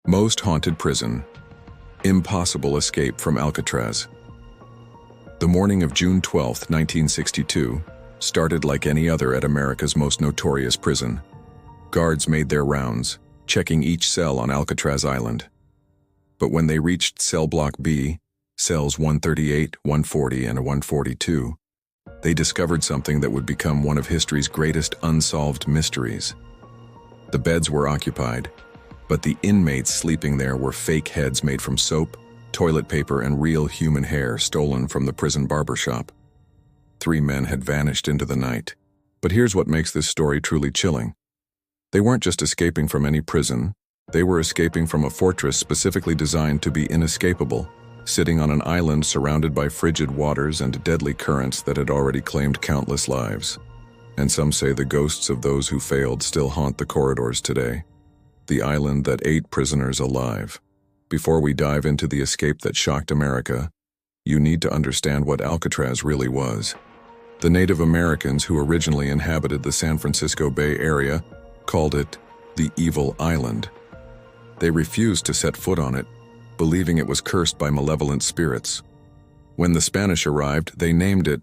Most haunted prison. Impossible escape from Alcatraz. The morning of June 12, 1962, started like any other at America's most notorious prison. Guards made their rounds, checking each cell on Alcatraz Island. But when they reached cell block B, cells 138, 140, and 142, they discovered something that would become one of history's greatest unsolved mysteries. The beds were occupied, but the inmates sleeping there were fake heads made from soap, toilet paper, and real human hair stolen from the prison barbershop. 3 men had vanished into the night. But here's what makes this story truly chilling. They weren't just escaping from any prison, they were escaping from a fortress specifically designed to be inescapable, sitting on an island surrounded by frigid waters and deadly currents that had already claimed countless lives. And some say the ghosts of those who failed still haunt the corridors today. The island that ate prisoners alive. Before we dive into the escape that shocked America, you need to understand what Alcatraz really was. The Native Americans who originally inhabited the San Francisco Bay Area called it the Evil Island. They refused to set foot on it, believing it was cursed by malevolent spirits. When the Spanish arrived, they named it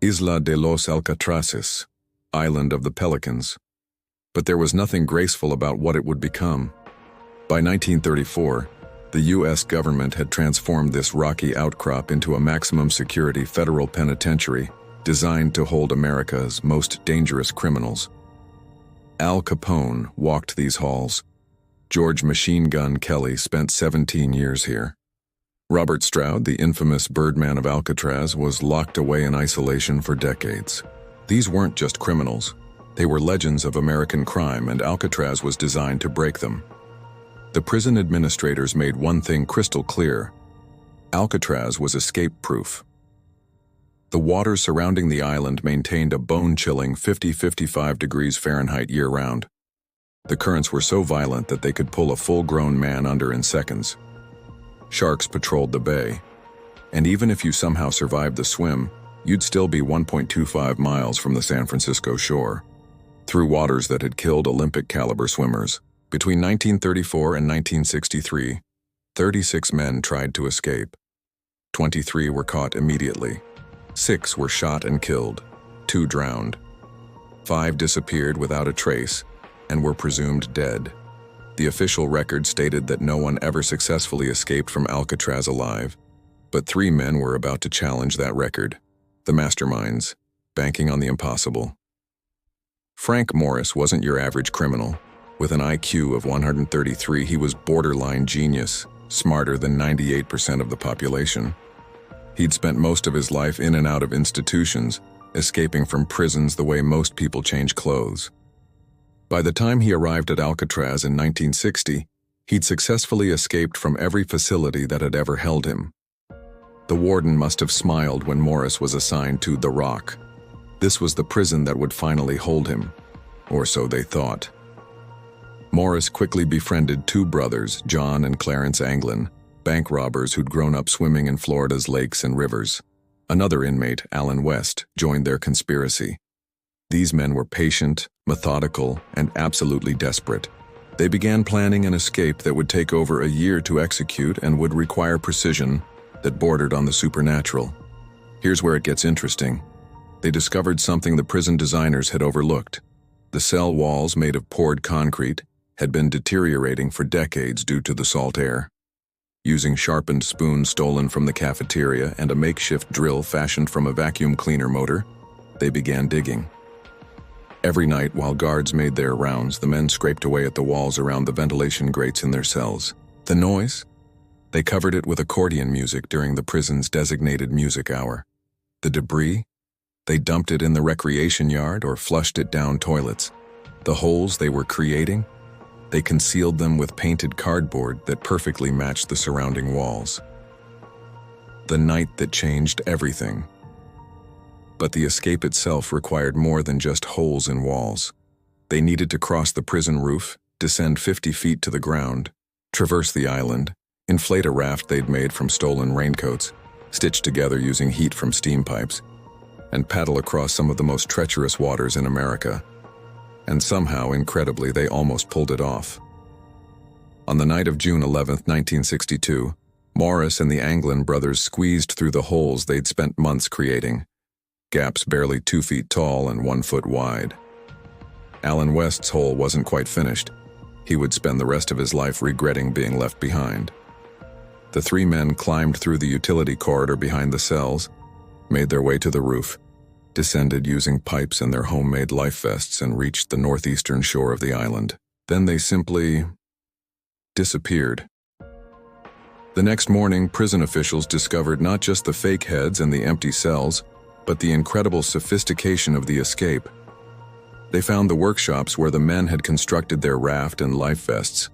Isla de los Alcatrazes, Island of the Pelicans. But there was nothing graceful about what it would become. By 1934, the U.S. government had transformed this rocky outcrop into a maximum security federal penitentiary designed to hold America's most dangerous criminals. Al Capone walked these halls. George Machine Gun Kelly spent 17 years here. Robert Stroud, the infamous Birdman of Alcatraz, was locked away in isolation for decades. These weren't just criminals. They were legends of American crime, and Alcatraz was designed to break them. The prison administrators made one thing crystal clear. Alcatraz was escape-proof. The waters surrounding the island maintained a bone-chilling 50-55 degrees Fahrenheit year-round. The currents were so violent that they could pull a full-grown man under in seconds. Sharks patrolled the bay, and even if you somehow survived the swim, you'd still be 1.25 miles from the San Francisco shore. Through waters that had killed Olympic-caliber swimmers, between 1934 and 1963, 36 men tried to escape. 23 were caught immediately. 6 were shot and killed. 2 drowned. 5 disappeared without a trace and were presumed dead. The official record stated that no one ever successfully escaped from Alcatraz alive, but 3 men were about to challenge that record. The masterminds, banking on the impossible. Frank Morris wasn't your average criminal. With an IQ of 133, he was borderline genius, smarter than 98% of the population. He'd spent most of his life in and out of institutions, escaping from prisons the way most people change clothes. By the time he arrived at Alcatraz in 1960, he'd successfully escaped from every facility that had ever held him. The warden must have smiled when Morris was assigned to The Rock. This was the prison that would finally hold him, or so they thought. Morris quickly befriended 2 brothers, John and Clarence Anglin, bank robbers who'd grown up swimming in Florida's lakes and rivers. Another inmate, Alan West, joined their conspiracy. These men were patient, methodical, and absolutely desperate. They began planning an escape that would take over a year to execute and would require precision that bordered on the supernatural. Here's where it gets interesting. They discovered something the prison designers had overlooked. The cell walls, made of poured concrete, had been deteriorating for decades due to the salt air. Using sharpened spoons stolen from the cafeteria and a makeshift drill fashioned from a vacuum cleaner motor, they began digging. Every night while guards made their rounds, the men scraped away at the walls around the ventilation grates in their cells. The noise? They covered it with accordion music during the prison's designated music hour. The debris? They dumped it in the recreation yard or flushed it down toilets. The holes they were creating? They concealed them with painted cardboard that perfectly matched the surrounding walls. The night that changed everything. But the escape itself required more than just holes in walls. They needed to cross the prison roof, descend 50 feet to the ground, traverse the island, inflate a raft they'd made from stolen raincoats, stitched together using heat from steam pipes, and paddle across some of the most treacherous waters in America. And somehow, incredibly, they almost pulled it off. On the night of June 11, 1962, Morris and the Anglin brothers squeezed through the holes they'd spent months creating, gaps barely 2 feet tall and 1 foot wide. Alan West's hole wasn't quite finished. He would spend the rest of his life regretting being left behind. The three men climbed through the utility corridor behind the cells, made their way to the roof, descended using pipes and their homemade life vests, and reached the northeastern shore of the island. Then they simply disappeared. The next morning, prison officials discovered not just the fake heads and the empty cells, but the incredible sophistication of the escape. They found the workshops where the men had constructed their raft and life vests.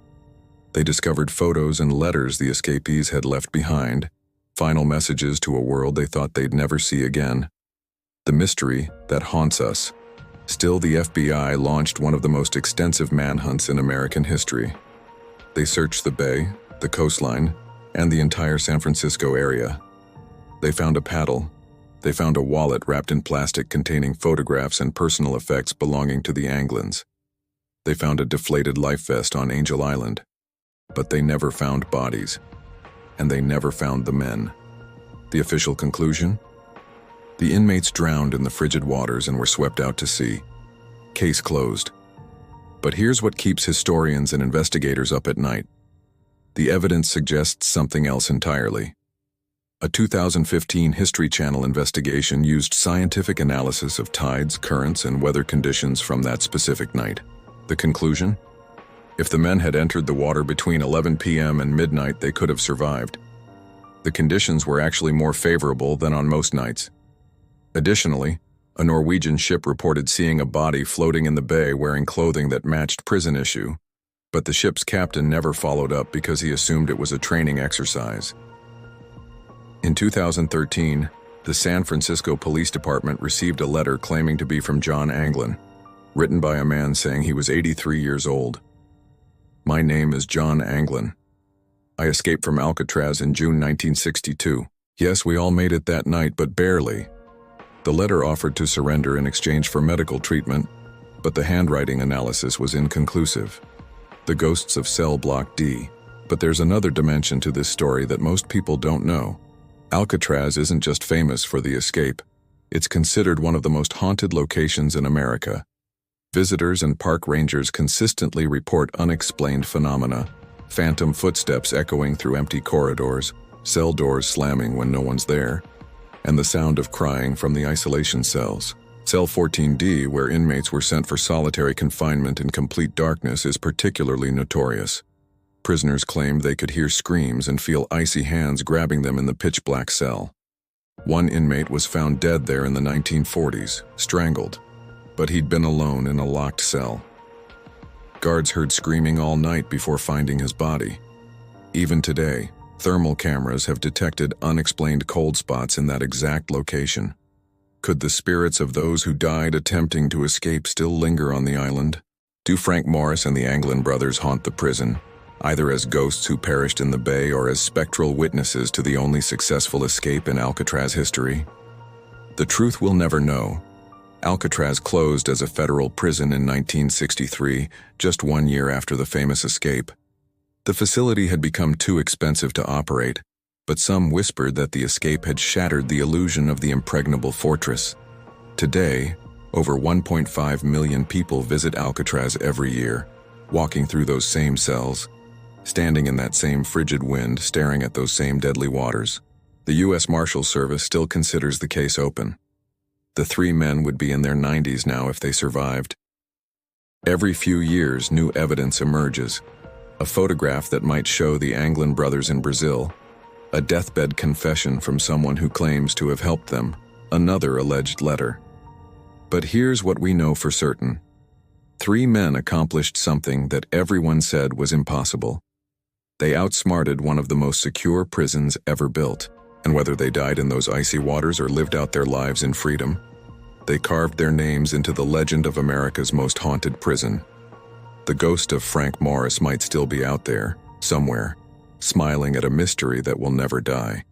They discovered photos and letters the escapees had left behind, final messages to a world they thought they'd never see again. The mystery that haunts us. Still, the FBI launched one of the most extensive manhunts in American history. They searched the bay, the coastline, and the entire San Francisco area. They found a paddle. They found a wallet wrapped in plastic containing photographs and personal effects belonging to the Anglins. They found a deflated life vest on Angel Island. But they never found bodies. And they never found the men. The official conclusion? The inmates drowned in the frigid waters and were swept out to sea. Case closed. But here's what keeps historians and investigators up at night. The evidence suggests something else entirely. A 2015 History Channel investigation used scientific analysis of tides, currents, and weather conditions from that specific night. The conclusion? If the men had entered the water between 11 p.m. and midnight, they could have survived. The conditions were actually more favorable than on most nights. Additionally, a Norwegian ship reported seeing a body floating in the bay wearing clothing that matched prison issue, but the ship's captain never followed up because he assumed it was a training exercise. In 2013, the San Francisco Police Department received a letter claiming to be from John Anglin, written by a man saying he was 83 years old. My name is John Anglin. I escaped from Alcatraz in June 1962. Yes, we all made it that night, but barely. The letter offered to surrender in exchange for medical treatment, but the handwriting analysis was inconclusive. The ghosts of Cell Block D. But there's another dimension to this story that most people don't know. Alcatraz isn't just famous for the escape. It's considered one of the most haunted locations in America. Visitors and park rangers consistently report unexplained phenomena, phantom footsteps echoing through empty corridors, cell doors slamming when no one's there, and the sound of crying from the isolation cells. Cell 14D, where inmates were sent for solitary confinement in complete darkness, is particularly notorious. Prisoners claimed they could hear screams and feel icy hands grabbing them in the pitch-black cell. One inmate was found dead there in the 1940s, strangled, but he'd been alone in a locked cell. Guards heard screaming all night before finding his body. Even today, thermal cameras have detected unexplained cold spots in that exact location. Could the spirits of those who died attempting to escape still linger on the island? Do Frank Morris and the Anglin brothers haunt the prison, either as ghosts who perished in the bay or as spectral witnesses to the only successful escape in Alcatraz history? The truth we'll never know. Alcatraz closed as a federal prison in 1963, just 1 year after the famous escape. The facility had become too expensive to operate, but some whispered that the escape had shattered the illusion of the impregnable fortress. Today, over 1.5 million people visit Alcatraz every year, walking through those same cells, standing in that same frigid wind, staring at those same deadly waters. The U.S. Marshals Service still considers the case open. The three men would be in their 90s now if they survived. Every few years, new evidence emerges. A photograph that might show the Anglin brothers in Brazil, a deathbed confession from someone who claims to have helped them, another alleged letter. But here's what we know for certain. Three men accomplished something that everyone said was impossible. They outsmarted one of the most secure prisons ever built, and whether they died in those icy waters or lived out their lives in freedom, they carved their names into the legend of America's most haunted prison. The ghost of Frank Morris might still be out there, somewhere, smiling at a mystery that will never die.